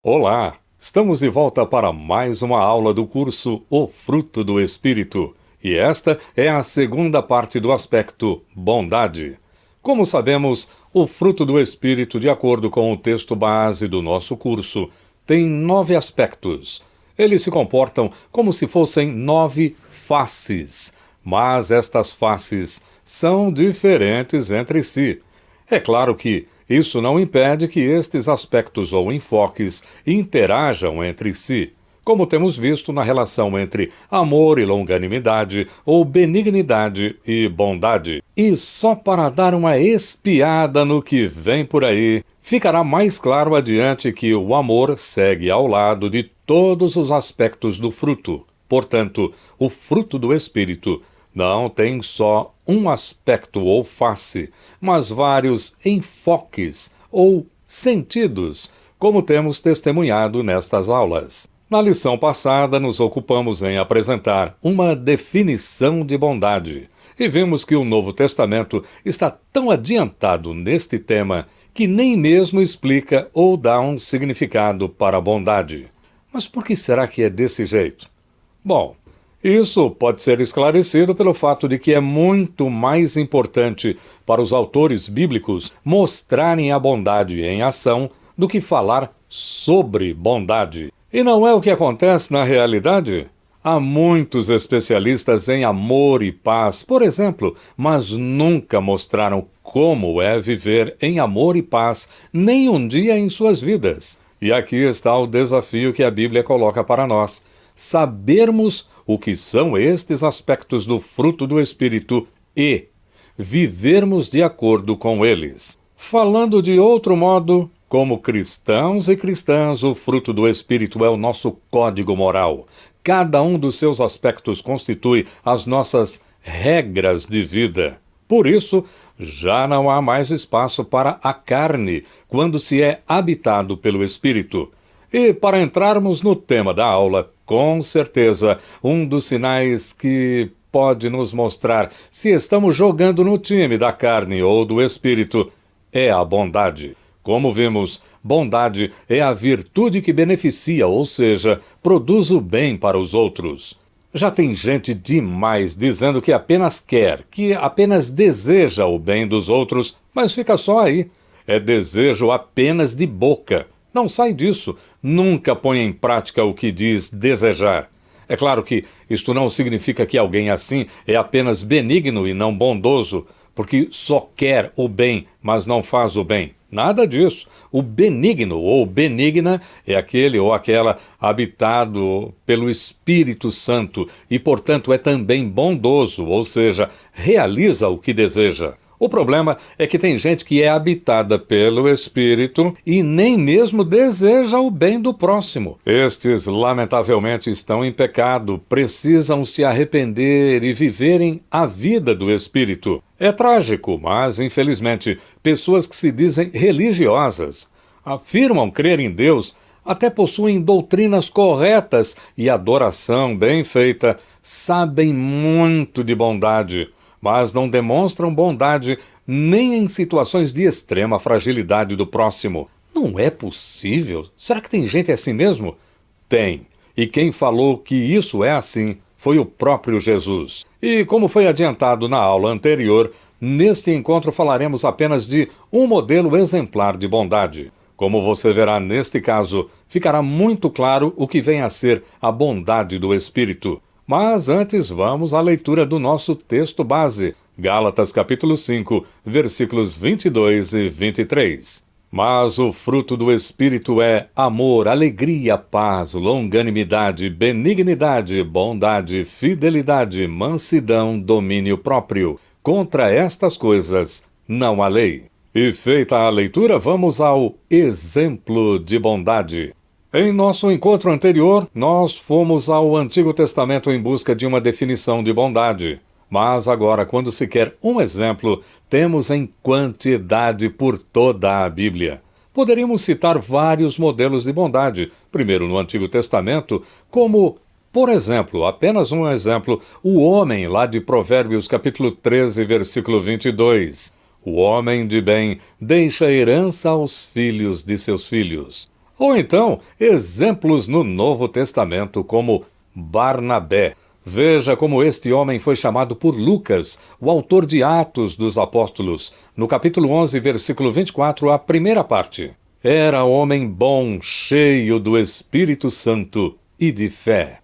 Olá! Estamos de volta para mais uma aula do curso O Fruto do Espírito, e esta é a segunda parte do aspecto bondade. Como sabemos, o fruto do Espírito, de acordo com o texto base do nosso curso, tem 9 aspectos. Eles se comportam como se fossem 9 faces, mas estas faces são diferentes entre si. É claro que isso não impede que estes aspectos ou enfoques interajam entre si, como temos visto na relação entre amor e longanimidade, ou benignidade e bondade. E só para dar uma espiada no que vem por aí, ficará mais claro adiante que o amor segue ao lado de todos os aspectos do fruto. Portanto, o fruto do Espírito não tem só um aspecto ou face, mas vários enfoques ou sentidos, como temos testemunhado nestas aulas. Na lição passada, nos ocupamos em apresentar uma definição de bondade, e vimos que o Novo Testamento está tão adiantado neste tema que nem mesmo explica ou dá um significado para a bondade. Mas por que será que é desse jeito? Bom, isso pode ser esclarecido pelo fato de que é muito mais importante para os autores bíblicos mostrarem a bondade em ação do que falar sobre bondade. E não é o que acontece na realidade? Há muitos especialistas em amor e paz, por exemplo, mas nunca mostraram como é viver em amor e paz nem um dia em suas vidas. E aqui está o desafio que a Bíblia coloca para nós: sabermos o que são estes aspectos do fruto do Espírito e vivermos de acordo com eles. Falando de outro modo, como cristãos e cristãs, o fruto do Espírito é o nosso código moral. Cada um dos seus aspectos constitui as nossas regras de vida. Por isso, já não há mais espaço para a carne quando se é habitado pelo Espírito. E para entrarmos no tema da aula, com certeza, um dos sinais que pode nos mostrar se estamos jogando no time da carne ou do espírito é a bondade. Como vimos, bondade é a virtude que beneficia, ou seja, produz o bem para os outros. Já tem gente demais dizendo que apenas quer, que apenas deseja o bem dos outros, mas fica só aí. É desejo apenas de boca. Não sai disso, nunca põe em prática o que diz desejar. É claro que isto não significa que alguém assim é apenas benigno e não bondoso, porque só quer o bem, mas não faz o bem. Nada disso. O benigno ou benigna é aquele ou aquela habitado pelo Espírito Santo e, portanto, é também bondoso, ou seja, realiza o que deseja. O problema é que tem gente que é habitada pelo Espírito e nem mesmo deseja o bem do próximo. Estes, lamentavelmente, estão em pecado, precisam se arrepender e viverem a vida do Espírito. É trágico, mas, infelizmente, pessoas que se dizem religiosas, afirmam crer em Deus, até possuem doutrinas corretas e adoração bem feita, sabem muito de bondade, mas não demonstram bondade nem em situações de extrema fragilidade do próximo. Não é possível? Será que tem gente assim mesmo? Tem. E quem falou que isso é assim foi o próprio Jesus. E como foi adiantado na aula anterior, neste encontro falaremos apenas de um modelo exemplar de bondade. Como você verá neste caso, ficará muito claro o que vem a ser a bondade do Espírito. Mas antes vamos à leitura do nosso texto base, Gálatas capítulo 5, versículos 22 e 23. Mas o fruto do Espírito é amor, alegria, paz, longanimidade, benignidade, bondade, fidelidade, mansidão, domínio próprio. Contra estas coisas não há lei. E feita a leitura, vamos ao exemplo de bondade. Em nosso encontro anterior, nós fomos ao Antigo Testamento em busca de uma definição de bondade. Mas agora, quando se quer um exemplo, temos em quantidade por toda a Bíblia. Poderíamos citar vários modelos de bondade, primeiro no Antigo Testamento, como, por exemplo, apenas um exemplo, o homem lá de Provérbios capítulo 13, versículo 22. O homem de bem deixa herança aos filhos de seus filhos. Ou então, exemplos no Novo Testamento como Barnabé. Veja como este homem foi chamado por Lucas, o autor de Atos dos Apóstolos, no capítulo 11, versículo 24, a primeira parte. Era homem bom, cheio do Espírito Santo e de fé.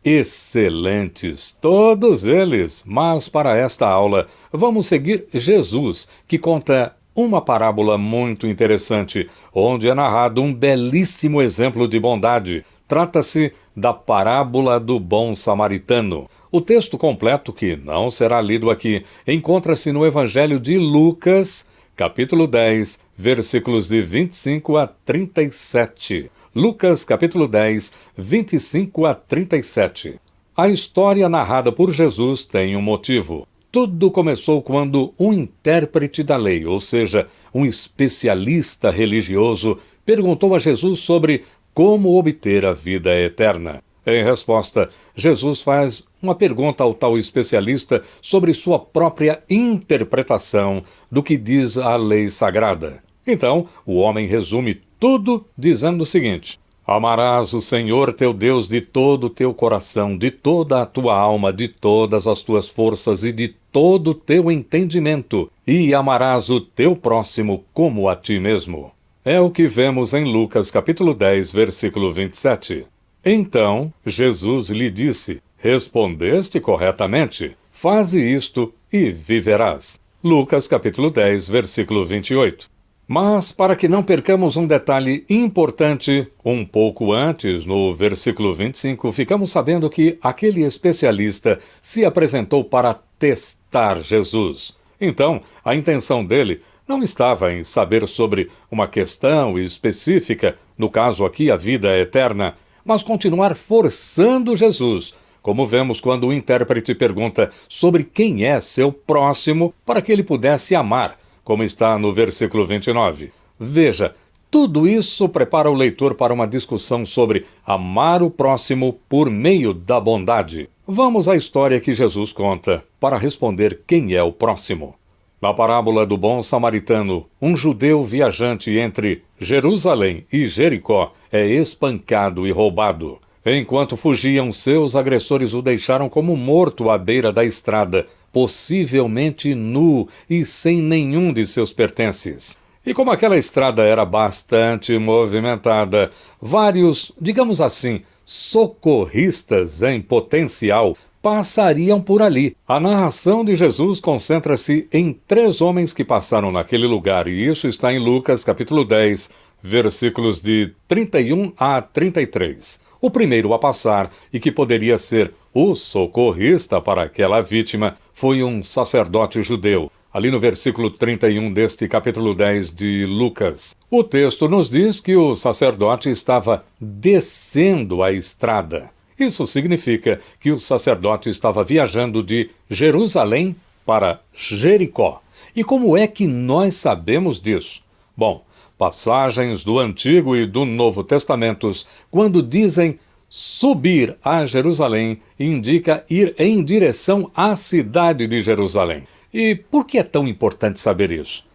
Excelentes, todos eles, mas para esta aula vamos seguir Jesus, que conta uma parábola muito interessante, onde é narrado um belíssimo exemplo de bondade. Trata-se da parábola do bom samaritano. O texto completo, que não será lido aqui, encontra-se no Evangelho de Lucas, capítulo 10, versículos de 25 a 37. Lucas, capítulo 10, 25 a 37. A história narrada por Jesus tem um motivo. Tudo começou quando um intérprete da lei, ou seja, um especialista religioso, perguntou a Jesus sobre como obter a vida eterna. Em resposta, Jesus faz uma pergunta ao tal especialista sobre sua própria interpretação do que diz a lei sagrada. Então, o homem resume tudo dizendo o seguinte: amarás o Senhor teu Deus de todo o teu coração, de toda a tua alma, de todas as tuas forças e de todo o teu entendimento, e amarás o teu próximo como a ti mesmo. É o que vemos em Lucas capítulo 10, versículo 27. Então, Jesus lhe disse: respondeste corretamente, faze isto e viverás. Lucas capítulo 10, versículo 28. Mas, para que não percamos um detalhe importante, um pouco antes, no versículo 25, ficamos sabendo que aquele especialista se apresentou para testar Jesus. Então, a intenção dele não estava em saber sobre uma questão específica, no caso aqui a vida eterna, mas continuar forçando Jesus, como vemos quando o intérprete pergunta sobre quem é seu próximo para que ele pudesse amar, como está no versículo 29. Veja, tudo isso prepara o leitor para uma discussão sobre amar o próximo por meio da bondade. Vamos à história que Jesus conta para responder quem é o próximo. Na parábola do bom samaritano, um judeu viajante entre Jerusalém e Jericó é espancado e roubado. Enquanto fugiam, seus agressores o deixaram como morto à beira da estrada, possivelmente nu e sem nenhum de seus pertences. E como aquela estrada era bastante movimentada, vários, digamos assim, socorristas em potencial passariam por ali. A narração de Jesus concentra-se em 3 homens que passaram naquele lugar, e isso está em Lucas capítulo 10, versículos de 31 a 33. O primeiro a passar, e que poderia ser o socorrista para aquela vítima, foi um sacerdote judeu, ali no versículo 31 deste capítulo 10 de Lucas. O texto nos diz que o sacerdote estava descendo a estrada. Isso significa que o sacerdote estava viajando de Jerusalém para Jericó. E como é que nós sabemos disso? Bom, passagens do Antigo e do Novo Testamentos, quando dizem subir a Jerusalém, indica ir em direção à cidade de Jerusalém. E por que é tão importante saber isso?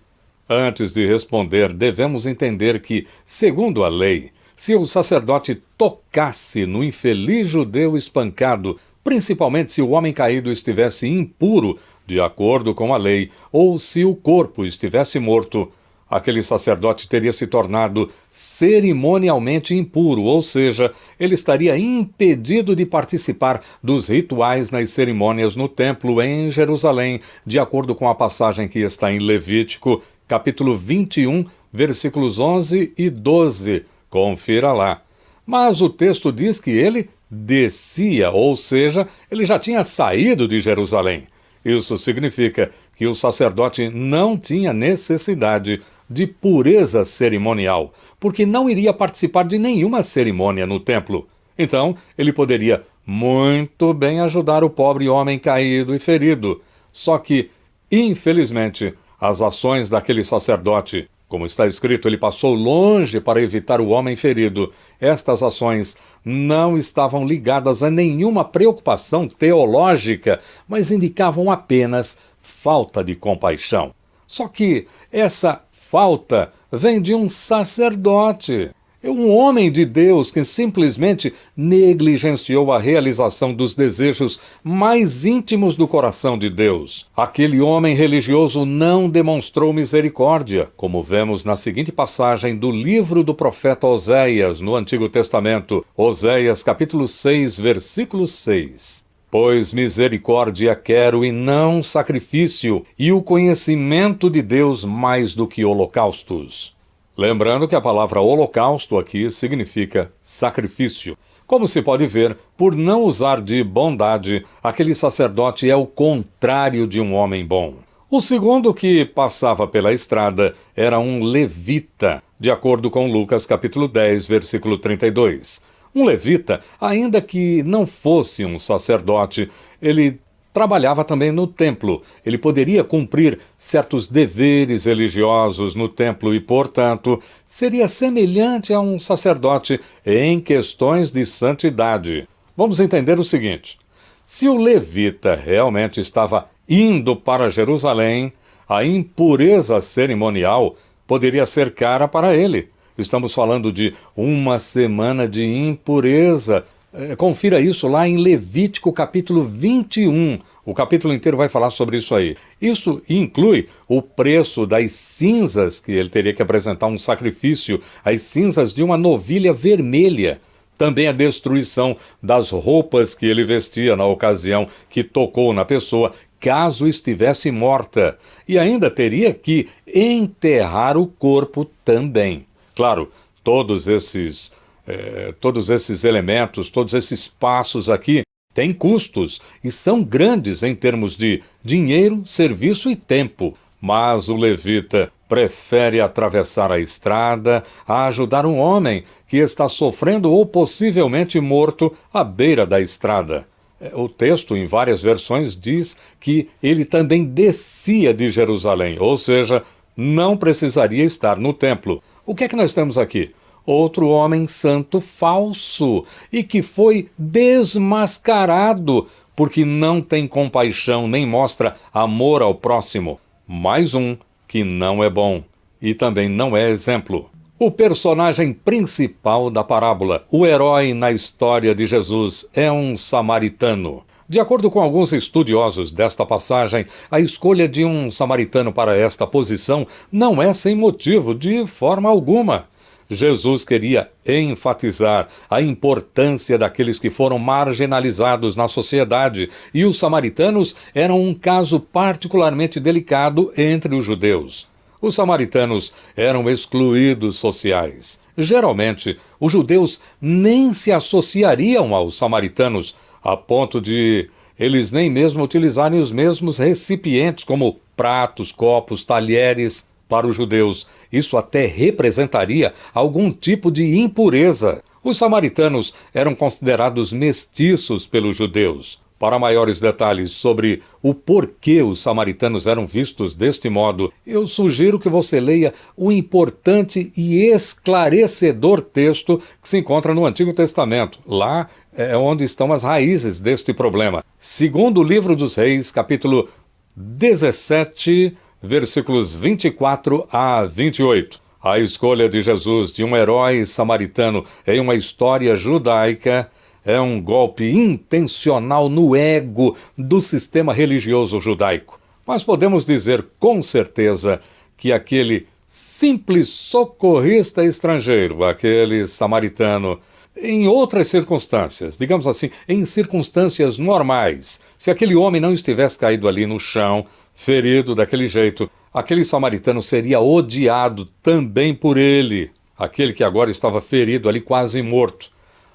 Antes de responder, devemos entender que, segundo a lei, se o sacerdote tocasse no infeliz judeu espancado, principalmente se o homem caído estivesse impuro, de acordo com a lei, ou se o corpo estivesse morto, aquele sacerdote teria se tornado cerimonialmente impuro, ou seja, ele estaria impedido de participar dos rituais nas cerimônias no templo em Jerusalém, de acordo com a passagem que está em Levítico, capítulo 21, versículos 11 e 12. Confira lá. Mas o texto diz que ele descia, ou seja, ele já tinha saído de Jerusalém. Isso significa que o sacerdote não tinha necessidade de pureza cerimonial, porque não iria participar de nenhuma cerimônia no templo. Então, ele poderia muito bem ajudar o pobre homem caído e ferido. Só que, infelizmente, as ações daquele sacerdote, como está escrito, ele passou longe para evitar o homem ferido. Estas ações não estavam ligadas a nenhuma preocupação teológica, mas indicavam apenas falta de compaixão. Só que essa falta vem de um sacerdote. É um homem de Deus que simplesmente negligenciou a realização dos desejos mais íntimos do coração de Deus. Aquele homem religioso não demonstrou misericórdia, como vemos na seguinte passagem do livro do profeta Oséias, no Antigo Testamento, Oséias capítulo 6, versículo 6. Pois misericórdia quero e não sacrifício, e o conhecimento de Deus mais do que holocaustos. Lembrando que a palavra holocausto aqui significa sacrifício. Como se pode ver, por não usar de bondade, aquele sacerdote é o contrário de um homem bom. O segundo que passava pela estrada era um levita, de acordo com Lucas capítulo 10, versículo 32. Um levita, ainda que não fosse um sacerdote, ele trabalhava também no templo. Ele poderia cumprir certos deveres religiosos no templo e, portanto, seria semelhante a um sacerdote em questões de santidade. Vamos entender o seguinte: se o levita realmente estava indo para Jerusalém, a impureza cerimonial poderia ser cara para ele. Estamos falando de uma semana de impureza. Confira isso lá em Levítico capítulo 21. O capítulo inteiro vai falar sobre isso aí. Isso inclui o preço das cinzas, que ele teria que apresentar um sacrifício, as cinzas de uma novilha vermelha. Também a destruição das roupas que ele vestia na ocasião que tocou na pessoa, caso estivesse morta. E ainda teria que enterrar o corpo também. Claro, todos esses elementos, todos esses passos aqui têm custos e são grandes em termos de dinheiro, serviço e tempo. Mas o levita prefere atravessar a estrada a ajudar um homem que está sofrendo ou possivelmente morto à beira da estrada. O texto, em várias versões, diz que ele também descia de Jerusalém, ou seja, não precisaria estar no templo. O que é que nós temos aqui? Outro homem santo falso e que foi desmascarado porque não tem compaixão nem mostra amor ao próximo. Mais um que não é bom e também não é exemplo. O personagem principal da parábola, o herói na história de Jesus, é um samaritano. De acordo com alguns estudiosos desta passagem, a escolha de um samaritano para esta posição não é sem motivo de forma alguma. Jesus queria enfatizar a importância daqueles que foram marginalizados na sociedade, e os samaritanos eram um caso particularmente delicado entre os judeus. Os samaritanos eram excluídos sociais. Geralmente, os judeus nem se associariam aos samaritanos, a ponto de eles nem mesmo utilizarem os mesmos recipientes, como pratos, copos, talheres. Para os judeus, isso até representaria algum tipo de impureza. Os samaritanos eram considerados mestiços pelos judeus. Para maiores detalhes sobre o porquê os samaritanos eram vistos deste modo, eu sugiro que você leia o importante e esclarecedor texto que se encontra no Antigo Testamento. Lá é onde estão as raízes deste problema. Segundo o livro dos Reis, capítulo 17, versículos 24 a 28. A escolha de Jesus de um herói samaritano em uma história judaica é um golpe intencional no ego do sistema religioso judaico. Mas podemos dizer com certeza que aquele simples socorrista estrangeiro, aquele samaritano, em outras circunstâncias, digamos assim, em circunstâncias normais, se aquele homem não estivesse caído ali no chão, ferido daquele jeito, aquele samaritano seria odiado também por ele, aquele que agora estava ferido ali quase morto.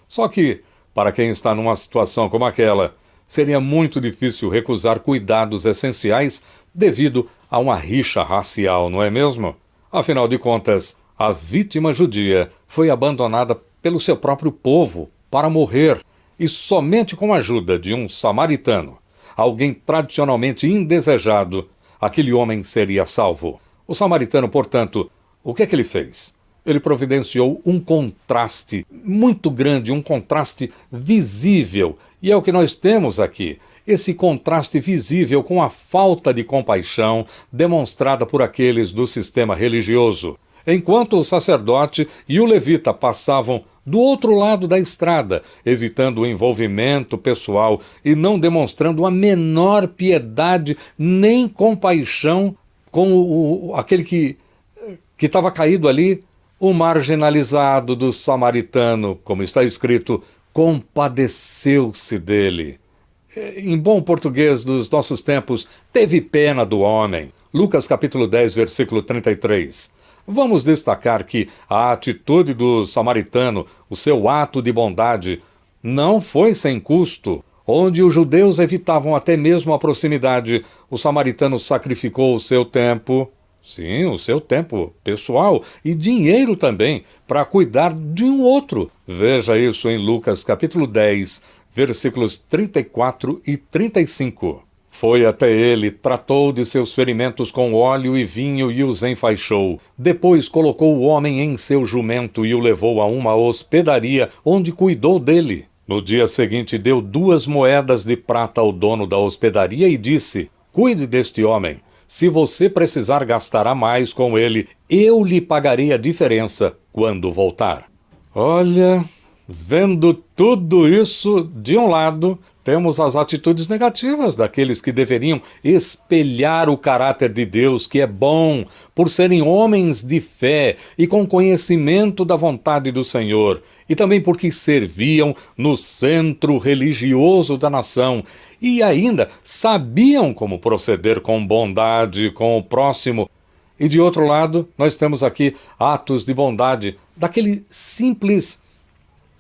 Só que, para quem está numa situação como aquela, seria muito difícil recusar cuidados essenciais devido a uma rixa racial, não é mesmo? Afinal de contas, a vítima judia foi abandonada pelo seu próprio povo para morrer, e somente com a ajuda de um samaritano, alguém tradicionalmente indesejado, aquele homem seria salvo. O samaritano, portanto, o que é que ele fez? Ele providenciou um contraste muito grande, um contraste visível, e é o que nós temos aqui. Esse contraste visível com a falta de compaixão demonstrada por aqueles do sistema religioso. enquanto o sacerdote e o levita passavam do outro lado da estrada, evitando o envolvimento pessoal e não demonstrando a menor piedade nem compaixão com aquele que estava caído ali, o marginalizado do samaritano, como está escrito, compadeceu-se dele. Em bom português dos nossos tempos, teve pena do homem. Lucas capítulo 10, versículo 33. Vamos destacar que a atitude do samaritano, o seu ato de bondade, não foi sem custo. Onde os judeus evitavam até mesmo a proximidade, o samaritano sacrificou o seu tempo, sim, o seu tempo pessoal e dinheiro também, para cuidar de um outro. Veja isso em Lucas capítulo 10, versículos 34 e 35. Foi até ele, tratou de seus ferimentos com óleo e vinho e os enfaixou. Depois colocou o homem em seu jumento e o levou a uma hospedaria, onde cuidou dele. No dia seguinte deu 2 moedas de prata ao dono da hospedaria e disse: cuide deste homem. Se você precisar gastar a mais com ele, eu lhe pagarei a diferença quando voltar. Olha, vendo tudo isso de um lado, temos as atitudes negativas daqueles que deveriam espelhar o caráter de Deus, que é bom, por serem homens de fé e com conhecimento da vontade do Senhor, e também porque serviam no centro religioso da nação e ainda sabiam como proceder com bondade com o próximo. E de outro lado, nós temos aqui atos de bondade daquele simples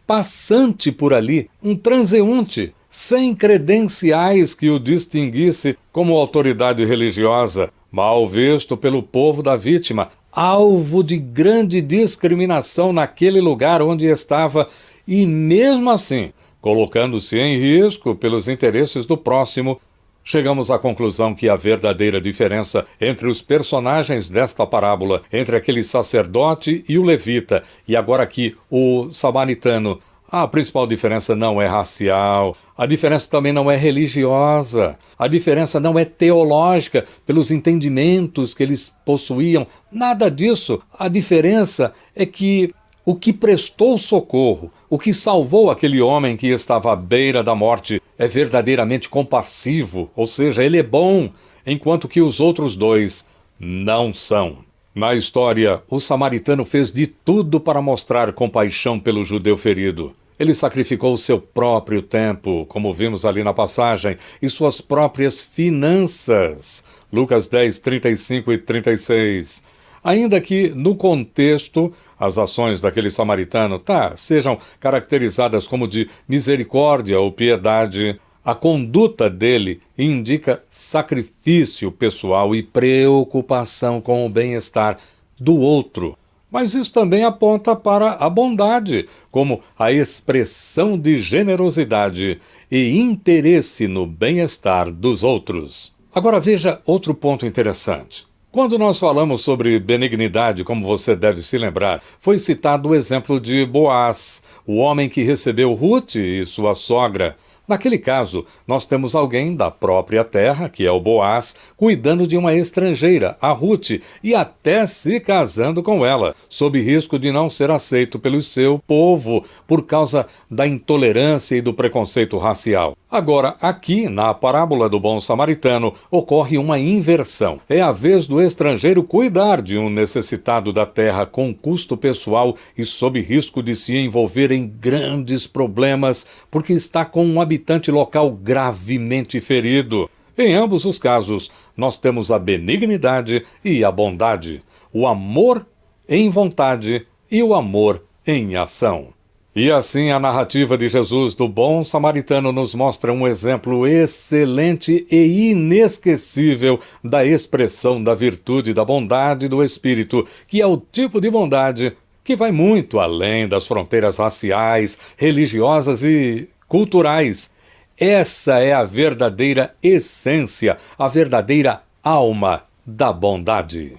passante por ali, um transeunte, sem credenciais que o distinguisse como autoridade religiosa, mal visto pelo povo da vítima, alvo de grande discriminação naquele lugar onde estava e, mesmo assim, colocando-se em risco pelos interesses do próximo. Chegamos à conclusão que a verdadeira diferença entre os personagens desta parábola, entre aquele sacerdote e o levita, e agora aqui o samaritano, a principal diferença não é racial, a diferença também não é religiosa, a diferença não é teológica, pelos entendimentos que eles possuíam, nada disso. A diferença é que o que prestou socorro, o que salvou aquele homem que estava à beira da morte, é verdadeiramente compassivo, ou seja, ele é bom, enquanto que os outros dois não são. Na história, o samaritano fez de tudo para mostrar compaixão pelo judeu ferido. Ele sacrificou o seu próprio tempo, como vimos ali na passagem, e suas próprias finanças. Lucas 10, 35 e 36. Ainda que, no contexto, as ações daquele samaritano, sejam caracterizadas como de misericórdia ou piedade, a conduta dele indica sacrifício pessoal e preocupação com o bem-estar do outro. Mas isso também aponta para a bondade, como a expressão de generosidade e interesse no bem-estar dos outros. Agora veja outro ponto interessante. Quando nós falamos sobre benignidade, como você deve se lembrar, foi citado o exemplo de Boaz, o homem que recebeu Ruth e sua sogra. Naquele caso, nós temos alguém da própria terra, que é o Boaz, cuidando de uma estrangeira, a Ruth, e até se casando com ela, sob risco de não ser aceito pelo seu povo por causa da intolerância e do preconceito racial. Agora, aqui, na parábola do bom samaritano, ocorre uma inversão. É a vez do estrangeiro cuidar de um necessitado da terra com custo pessoal e sob risco de se envolver em grandes problemas, porque está com um habitante local gravemente ferido. Em ambos os casos, nós temos a benignidade e a bondade, o amor em vontade e o amor em ação. E assim a narrativa de Jesus do bom samaritano nos mostra um exemplo excelente e inesquecível da expressão da virtude da bondade do Espírito, que é o tipo de bondade que vai muito além das fronteiras raciais, religiosas e culturais. Essa é a verdadeira essência, a verdadeira alma da bondade.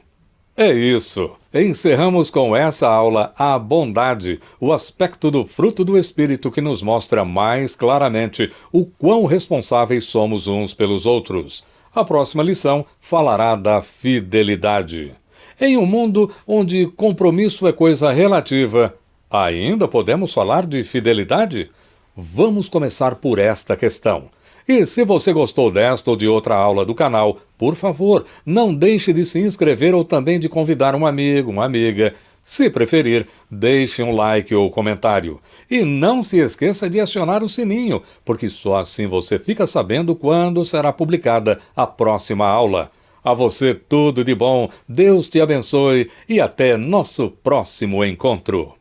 É isso. Encerramos com essa aula a bondade, o aspecto do fruto do Espírito que nos mostra mais claramente o quão responsáveis somos uns pelos outros. A próxima lição falará da fidelidade. Em um mundo onde compromisso é coisa relativa, ainda podemos falar de fidelidade? Vamos começar por esta questão. E se você gostou desta ou de outra aula do canal, por favor, não deixe de se inscrever ou também de convidar um amigo, uma amiga. Se preferir, deixe um like ou comentário. E não se esqueça de acionar o sininho, porque só assim você fica sabendo quando será publicada a próxima aula. A você tudo de bom, Deus te abençoe e até nosso próximo encontro.